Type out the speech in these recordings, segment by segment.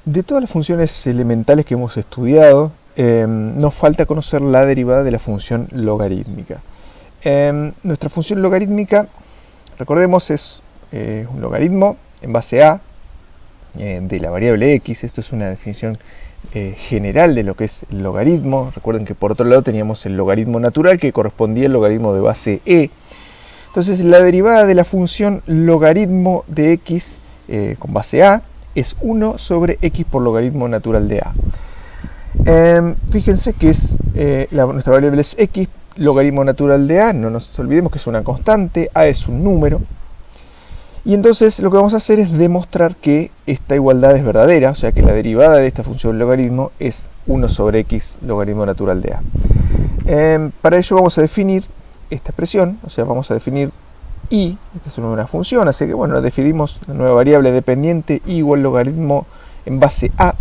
De todas las funciones elementales que hemos estudiado, nos falta conocer la derivada de la función logarítmica. Nuestra función logarítmica, recordemos, es un logaritmo en base a de la variable x. Esto es una definición general de lo que es el logaritmo. Recuerden que por otro lado teníamos el logaritmo natural, que correspondía al logaritmo de base e. Entonces la derivada de la función logaritmo de x con base a es 1 sobre x por logaritmo natural de a. Fíjense que nuestra variable es x, logaritmo natural de a, no nos olvidemos que es una constante, a es un número. Y entonces lo que vamos a hacer es demostrar que esta igualdad es verdadera, o sea que la derivada de esta función logaritmo es 1 sobre x logaritmo natural de a. Para ello vamos a definir esta expresión, o sea, vamos a definir y, esta es una función, así que bueno, definimos la nueva variable dependiente y igual logaritmo en base a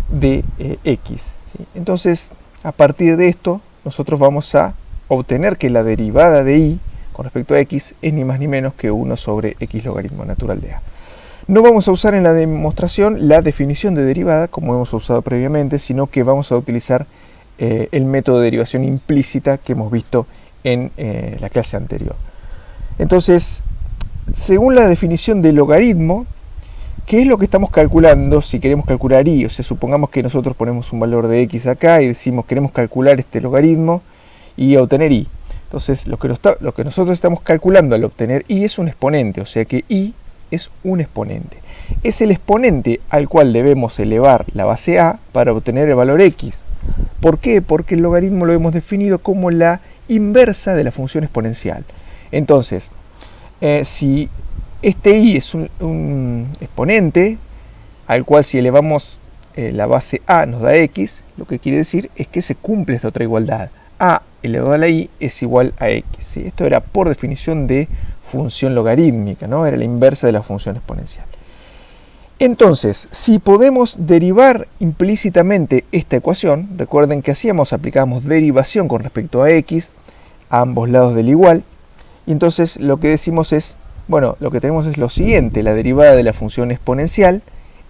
de x, ¿sí? Entonces, a partir de esto, nosotros vamos a obtener que la derivada de y con respecto a x es ni más ni menos que 1 sobre x logaritmo natural de a. No vamos a usar en la demostración la definición de derivada como hemos usado previamente, sino que vamos a utilizar el método de derivación implícita que hemos visto en la clase anterior. Entonces, según la definición de logaritmo, ¿qué es lo que estamos calculando si queremos calcular y? O sea, supongamos que nosotros ponemos un valor de x acá y decimos queremos calcular este logaritmo y obtener y. Entonces, lo que nosotros estamos calculando al obtener y es un exponente, o sea que y es un exponente. Es el exponente al cual debemos elevar la base a para obtener el valor x. ¿Por qué? Porque el logaritmo lo hemos definido como la inversa de la función exponencial. Entonces, si este y es un exponente al cual si elevamos la base a nos da x, lo que quiere decir es que se cumple esta otra igualdad. A elevado a la y es igual a x, ¿sí? Esto era por definición de función logarítmica, ¿no? Era la inversa de la función exponencial. Entonces, si podemos derivar implícitamente esta ecuación, recuerden que aplicábamos derivación con respecto a x a ambos lados del igual, y entonces lo que decimos es, bueno, lo que tenemos es lo siguiente: la derivada de la función exponencial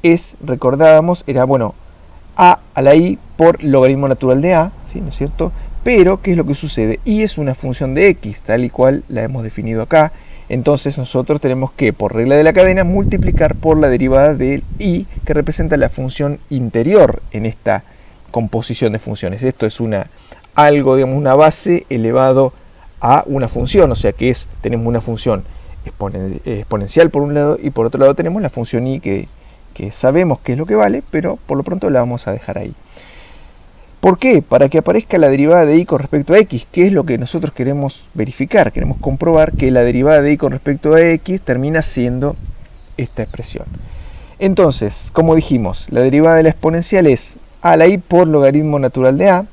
es, recordábamos, era, bueno, a la y por logaritmo natural de a, ¿sí? ¿No es cierto? Pero, ¿qué es lo que sucede? Y es una función de x, tal y cual la hemos definido acá. Entonces nosotros tenemos que, por regla de la cadena, multiplicar por la derivada del y, que representa la función interior en esta composición de funciones. Esto es algo, digamos, una base elevado a una función, o sea que tenemos una función exponencial por un lado y por otro lado tenemos la función y que sabemos qué es lo que vale, pero por lo pronto la vamos a dejar ahí. ¿Por qué? Para que aparezca la derivada de y con respecto a x, que es lo que nosotros queremos verificar. Queremos comprobar que la derivada de y con respecto a x termina siendo esta expresión. Entonces, como dijimos, la derivada de la exponencial es a la y por logaritmo natural de a,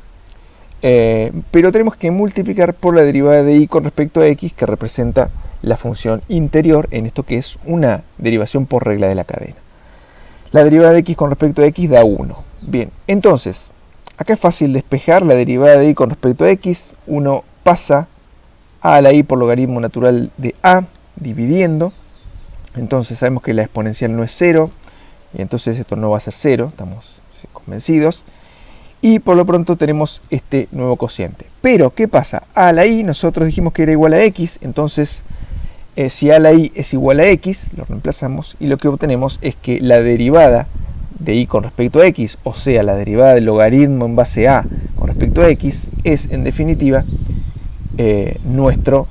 pero tenemos que multiplicar por la derivada de y con respecto a x, que representa la función interior en esto que es una derivación por regla de la cadena. La derivada de x con respecto a x da 1. Bien, entonces, acá es fácil despejar la derivada de y con respecto a x. Uno pasa a la y por logaritmo natural de a, dividiendo. Entonces sabemos que la exponencial no es 0, y entonces esto no va a ser 0, estamos convencidos. Y por lo pronto tenemos este nuevo cociente. Pero, ¿qué pasa? A la y nosotros dijimos que era igual a x, entonces si a la y es igual a x, lo reemplazamos y lo que obtenemos es que la derivada de y con respecto a x, o sea, la derivada del logaritmo en base a con respecto a x, es en definitiva lo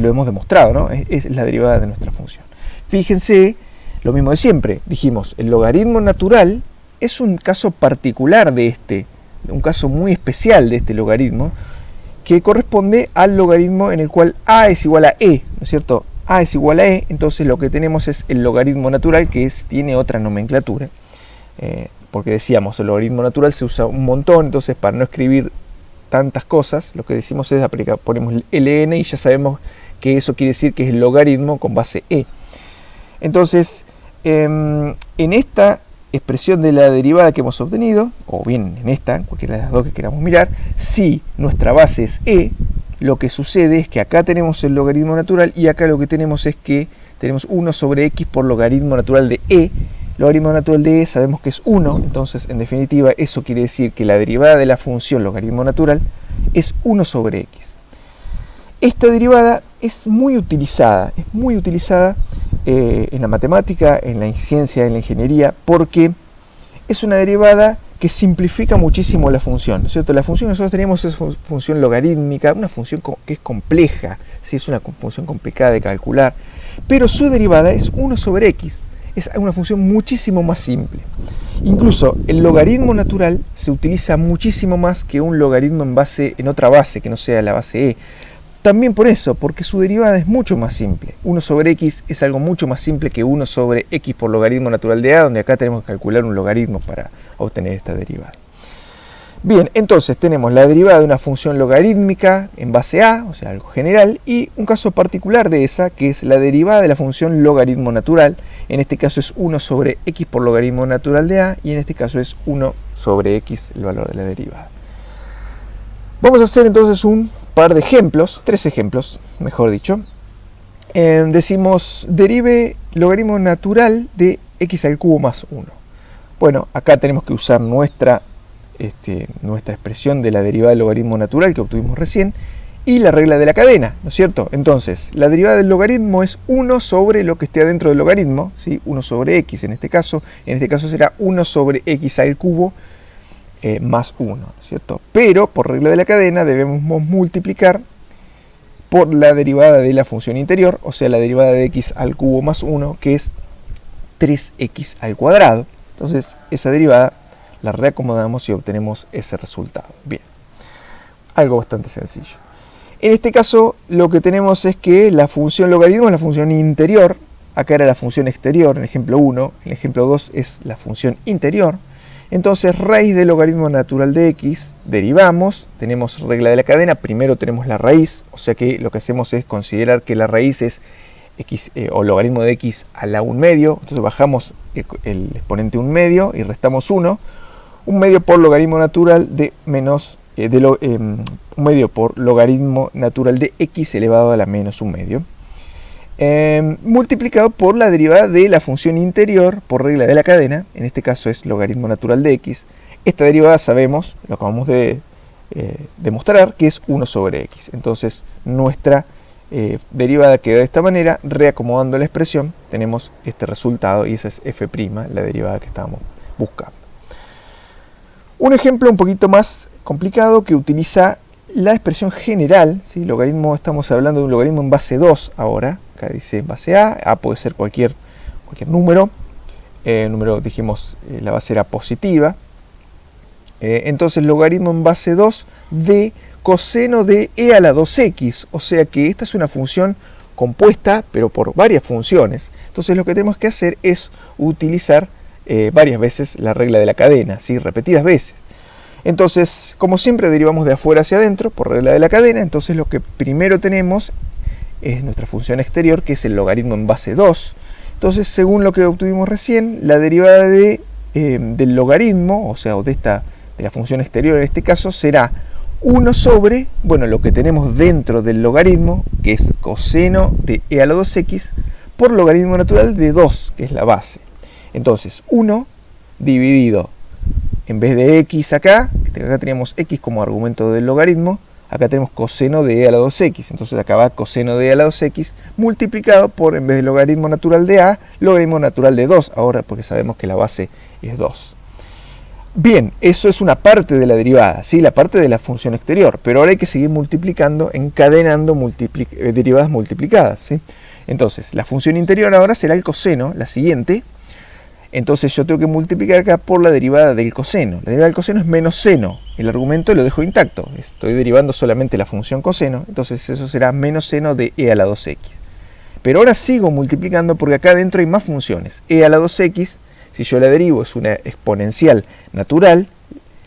hemos demostrado, ¿no? Es la derivada de nuestra función. Fíjense, lo mismo de siempre, dijimos, el logaritmo natural es un caso particular un caso muy especial de este logaritmo, que corresponde al logaritmo en el cual a es igual a e, ¿no es cierto? A es igual a e, entonces lo que tenemos es el logaritmo natural, que tiene otra nomenclatura, porque decíamos, el logaritmo natural se usa un montón, entonces para no escribir tantas cosas, lo que decimos es ponemos ln y ya sabemos que eso quiere decir que es el logaritmo con base e. Entonces, en esta expresión de la derivada que hemos obtenido, o bien en esta, cualquiera de las dos que queramos mirar, si nuestra base es e, lo que sucede es que acá tenemos el logaritmo natural y acá lo que tenemos es que tenemos 1 sobre x por logaritmo natural de e, logaritmo natural de e sabemos que es 1, entonces en definitiva eso quiere decir que la derivada de la función logaritmo natural es 1 sobre x. Esta derivada es muy utilizada en la matemática, en la ciencia, en la ingeniería, porque es una derivada que simplifica muchísimo la función, ¿cierto? La función que nosotros tenemos es función logarítmica, una función que es compleja, ¿sí? Es una función complicada de calcular, pero su derivada es 1 sobre x, es una función muchísimo más simple. Incluso el logaritmo natural se utiliza muchísimo más que un logaritmo en otra base, que no sea la base e. También por eso, porque su derivada es mucho más simple. 1 sobre x es algo mucho más simple que 1 sobre x por logaritmo natural de a, donde acá tenemos que calcular un logaritmo para obtener esta derivada. Bien, entonces tenemos la derivada de una función logarítmica en base a, o sea, algo general, y un caso particular de esa, que es la derivada de la función logaritmo natural. En este caso es 1 sobre x por logaritmo natural de a, y en este caso es 1 sobre x el valor de la derivada. Vamos a hacer entonces un par de ejemplos, 3 ejemplos, mejor dicho. Decimos, derive logaritmo natural de x al cubo más 1. Bueno, acá tenemos que usar nuestra expresión de la derivada del logaritmo natural que obtuvimos recién y la regla de la cadena, ¿no es cierto? Entonces, la derivada del logaritmo es 1 sobre lo que esté adentro del logaritmo, ¿sí? 1 sobre x en este caso será 1 sobre x al cubo más 1, ¿cierto? Pero por regla de la cadena debemos multiplicar por la derivada de la función interior, o sea, la derivada de x al cubo más 1, que es 3x al cuadrado. Entonces, esa derivada la reacomodamos y obtenemos ese resultado. Bien, algo bastante sencillo. En este caso, lo que tenemos es que la función logaritmo es la función interior, acá era la función exterior, en el ejemplo 1, en el ejemplo 2 es la función interior. Entonces, raíz del logaritmo natural de x, derivamos, tenemos regla de la cadena, primero tenemos la raíz, o sea que lo que hacemos es considerar que la raíz es x o logaritmo de x a la 1 medio, entonces bajamos el exponente 1 medio y restamos 1, 1 medio por logaritmo natural de menos, 1 medio por logaritmo natural de x elevado a la menos 1 medio. Multiplicado por la derivada de la función interior por regla de la cadena, en este caso es logaritmo natural de x. Esta derivada sabemos, lo acabamos de demostrar, que es 1 sobre x. Entonces nuestra derivada queda de esta manera, reacomodando la expresión, tenemos este resultado y esa es f', la derivada que estábamos buscando. Un ejemplo un poquito más complicado que utiliza la expresión general, ¿sí? Logaritmo, estamos hablando de un logaritmo en base 2 ahora. Acá dice en base a puede ser cualquier número. Número, dijimos, la base era positiva. Entonces, logaritmo en base 2 de coseno de e a la 2x. O sea que esta es una función compuesta, pero por varias funciones. Entonces, lo que tenemos que hacer es utilizar varias veces la regla de la cadena, ¿sí? Repetidas veces. Entonces, como siempre, derivamos de afuera hacia adentro por regla de la cadena. Entonces, lo que primero tenemos es nuestra función exterior, que es el logaritmo en base 2. Entonces, según lo que obtuvimos recién, la derivada del logaritmo, o sea, de la función exterior en este caso, será 1 sobre, bueno, lo que tenemos dentro del logaritmo, que es coseno de e a la 2x, por logaritmo natural de 2, que es la base. Entonces, 1 dividido, en vez de x acá teníamos x como argumento del logaritmo, acá tenemos coseno de e a la 2x, entonces acá va coseno de e a la 2x multiplicado por, en vez de logaritmo natural de a, logaritmo natural de 2, ahora porque sabemos que la base es 2. Bien, eso es una parte de la derivada, ¿sí? La parte de la función exterior, pero ahora hay que seguir multiplicando, encadenando derivadas multiplicadas, ¿sí? Entonces, la función interior ahora será el coseno, la siguiente. Entonces yo tengo que multiplicar acá por la derivada del coseno. La derivada del coseno es menos seno. El argumento lo dejo intacto. Estoy derivando solamente la función coseno. Entonces eso será menos seno de e a la 2x. Pero ahora sigo multiplicando porque acá adentro hay más funciones. E a la 2x, si yo la derivo, es una exponencial natural.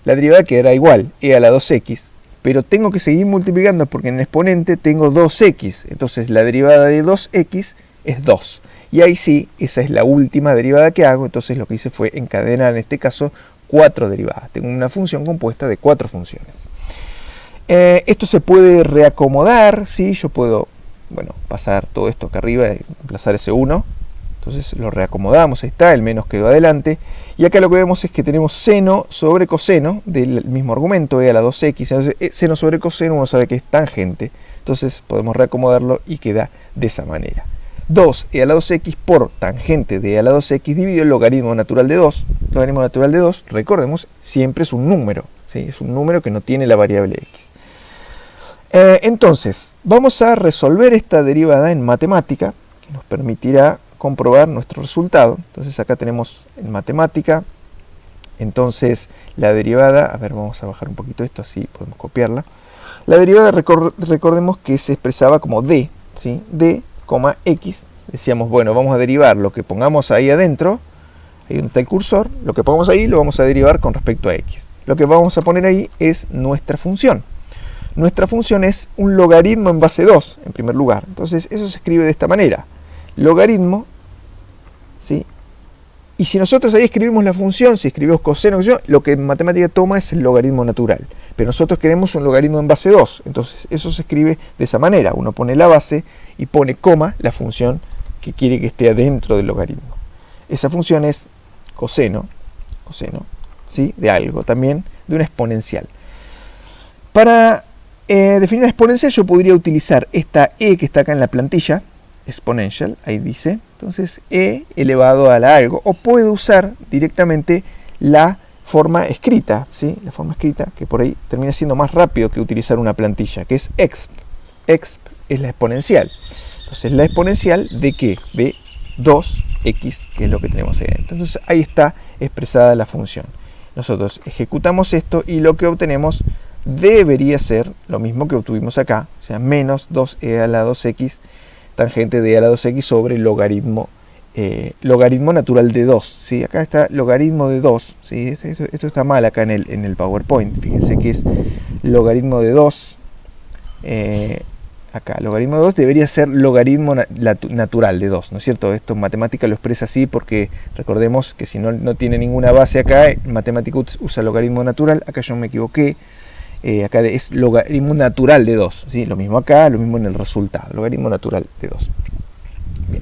La derivada quedará igual, e a la 2x. Pero tengo que seguir multiplicando porque en el exponente tengo 2x. Entonces la derivada de 2x es 2. Y ahí sí, esa es la última derivada que hago, entonces lo que hice fue encadenar en este caso 4 derivadas. Tengo una función compuesta de 4 funciones. Esto se puede reacomodar, ¿sí? Yo puedo, bueno, pasar todo esto acá arriba, emplazar ese 1, Entonces lo reacomodamos, ahí está, el menos quedó adelante. Y acá lo que vemos es que tenemos seno sobre coseno del mismo argumento, e a la 2x. Entonces, seno sobre coseno uno sabe que es tangente. Entonces podemos reacomodarlo y queda de esa manera. 2e a la 2x por tangente de e a la 2x dividido el logaritmo natural de 2. Logaritmo natural de 2, recordemos, siempre es un número. ¿Sí? Es un número que no tiene la variable x. Entonces, vamos a resolver esta derivada en matemática, que nos permitirá comprobar nuestro resultado. Entonces acá tenemos en matemática, entonces la derivada, a ver, vamos a bajar un poquito esto, así podemos copiarla. La derivada, recordemos que se expresaba como d, ¿sí? D, x. Decíamos, bueno, vamos a derivar lo que pongamos ahí adentro, ahí donde está el cursor, lo que pongamos ahí lo vamos a derivar con respecto a x. Lo que vamos a poner ahí es nuestra función. Nuestra función es un logaritmo en base 2, en primer lugar. Entonces eso se escribe de esta manera. Logaritmo, ¿sí? Y si nosotros ahí escribimos la función, si escribimos coseno, lo que en matemática toma es el logaritmo natural. Pero nosotros queremos un logaritmo en base 2. Entonces eso se escribe de esa manera. Uno pone la base y pone coma la función que quiere que esté adentro del logaritmo. Esa función es coseno, ¿sí? De algo, también de una exponencial. Para definir una exponencial yo podría utilizar esta e que está acá en la plantilla, exponential, ahí dice, entonces e elevado a la algo, o puedo usar directamente la forma escrita, ¿sí? La forma escrita que por ahí termina siendo más rápido que utilizar una plantilla, que es exp. Exp es la exponencial. Entonces la exponencial de ¿qué? De 2x, que es lo que tenemos ahí adentro. Entonces ahí está expresada la función. Nosotros ejecutamos esto y lo que obtenemos debería ser lo mismo que obtuvimos acá, o sea, menos 2e a la 2x tangente de e a la 2x sobre logaritmo natural de 2. ¿Sí? Acá está logaritmo de 2. ¿Sí? Esto está mal acá en el PowerPoint. Fíjense que es logaritmo de 2. Acá, logaritmo de 2 debería ser logaritmo natural de 2, ¿no es cierto? Esto en matemática lo expresa así porque recordemos que si no tiene ninguna base acá, en matemática usa logaritmo natural. Acá yo me equivoqué. Acá es logaritmo natural de 2, ¿sí? Lo mismo acá, lo mismo en el resultado, logaritmo natural de 2. Bien.